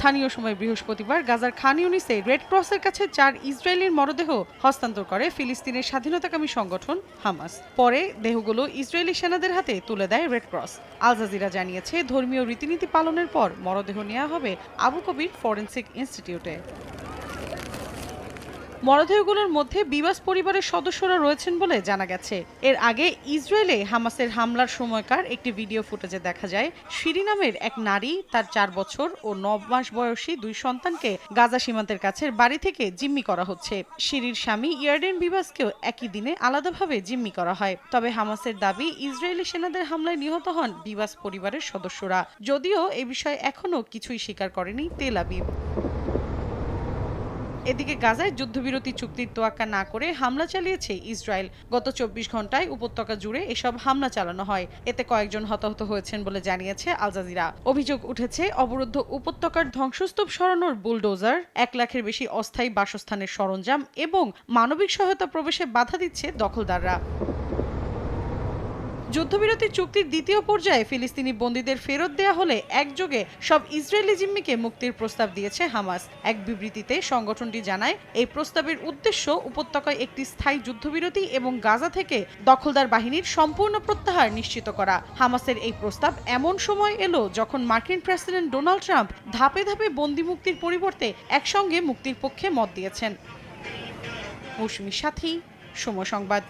স্থানীয় সময় বৃহস্পতিবার গাজার খান ইউনিসে রেড ক্রসের কাছে 4 ইসরায়েলির মরদেহ হস্তান্তর করে ফিলিস্তিনের স্বাধীনতাকামী সংগঠন হামাস। পরে দেহগুলো ইসরায়েলি সেনাদের হাতে তুলে দেয় রেড ক্রস। আল জাজিরা জানিয়েছে, ধর্মীয় রীতিনীতি পালনের পর মরদেহ নেওয়া হবে আবু কবির ফরেনসিক ইনস্টিটিউটে। মরদেহগুলোর মধ্যে বিবাস পরিবারের সদস্যরা রয়েছেন বলে জানা গেছে। এর আগে ইসরায়েলে হামাসের হামলার সময়কার একটি ভিডিও ফুটেজে দেখা যায়, শিরি নামের এক নারী তার 4 বছর ও 9 মাস বয়সী 2 সন্তানকে গাজা সীমান্তের কাছের বাড়ি থেকে জিম্মি করা হচ্ছে। শিরির স্বামী ইয়ারডেন বিবাসকেও একই দিনে আলাদাভাবে জিম্মি করা হয়। তবে হামাসের দাবি, ইসরায়েলি সেনাদের হামলায় নিহত হন বিবাস পরিবারের সদস্যরা, যদিও এ বিষয়ে এখনও কিছুই স্বীকার করেনি তেল আবিব। এদিকে গাজায় যুদ্ধবিরতি চুক্তির তোয়াক্কা না করে হামলা চালিয়েছে ইসরায়েল। গত 24 ঘন্টায় উপত্যকা জুড়ে এসব হামলা চালানো হয়। এতে কয়েকজন হতাহত হয়েছেন বলে জানিয়েছে আল জাজিরা। অভিযোগ উঠেছে, অবরুদ্ধ উপত্যকার ধ্বংসস্তূপ সরানোর বুলডোজার, 1 লাখের বেশি অস্থায়ী বাসস্থানের সরঞ্জাম এবং মানবিক সহায়তা প্রবেশে বাধা দিচ্ছে দখলদাররা। যুদ্ধবিরতি চুক্তির দ্বিতীয় পর্যায়ে ফিলিস্তিনি বন্দীদের ফেরত দেয়া হলে একযোগে সব ইসরায়েলি জিম্মিকে মুক্তির প্রস্তাব দিয়েছে হামাস। এক বিবৃতিতে সংগঠনটি জানায়, এই প্রস্তাবের উদ্দেশ্য উপত্যকায় একটি স্থায়ী যুদ্ধবিরতি এবং গাজা থেকে দখলদার বাহিনীর সম্পূর্ণ প্রত্যাহার নিশ্চিত করা। হামাসের এই প্রস্তাব এমন সময় এলো যখন মার্কিন প্রেসিডেন্ট ডোনাল্ড ট্রাম্প ধাপে ধাপে বন্দী মুক্তির পরিবর্তে একসঙ্গে মুক্তির পক্ষে মত দিয়েছেন। মৌসুমী সাথী, সময় সংবাদ।